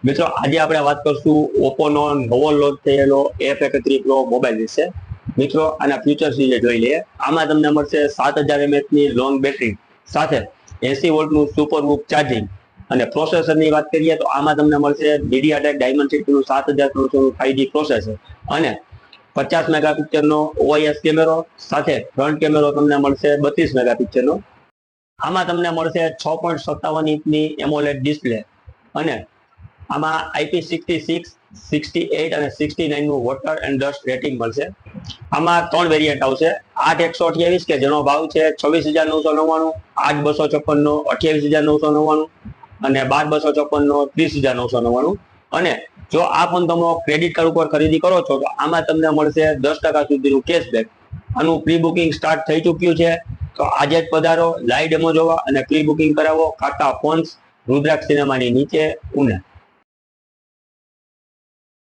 મિત્રો આજે આપણે વાત કરશું ઓપ્પોનો નવો લોન્ચ થયેલો F31 Pro મોબાઈલ વિશે. મિત્રો આના ફીચર્સ વિશે જોઈ લઈએ. આમાં તમને મળશે 7000 mAh ની લોંગ બેટરી સાથે 80 વોલ્ટનું સુપર વૂફ ચાર્જિંગ. અને પ્રોસેસરની વાત કરીએ તો આમાં તમને મળશે MediaTek Dimensity નું 7300 નું 5G પ્રોસેસર અને 50 મેગાપિક્સલનો OIS કેમેરો સાથે ફ્રન્ટ કેમેરો તમને મળશે 32 મેગાપિક્સલનો. આમાં તમને મળશે 6.57 ઇંચની AMOLED ડિસ્પ્લે અને આમાં IP66, 68 અને 69 નું વોટર એન્ડ ડસ્ટ રેટિંગ મળશે. આમાં 3 વેરિયન્ટ આવશે. 8128 કે જેનો ભાવ છે 26,999, 8256 નો 28,999 અને 12256 નો 30,999. અને જો આ ફોન તમે ક્રેડિટ કાર્ડ ઉપર ખરીદી કરો છો તો આમાં તમને મળશે 10% સુધીનું કેશબેક. આનું પ્રી બુકિંગ સ્ટાર્ટ થઈ ચૂક્યું છે, તો આજે જ પધારો, લાઈવ ડેમો જોવા અને પ્રી બુકિંગ કરાવો. કાકા ફોન્સ, રુદ્રાક્ષ સિનેમાની નીચે, પુણે.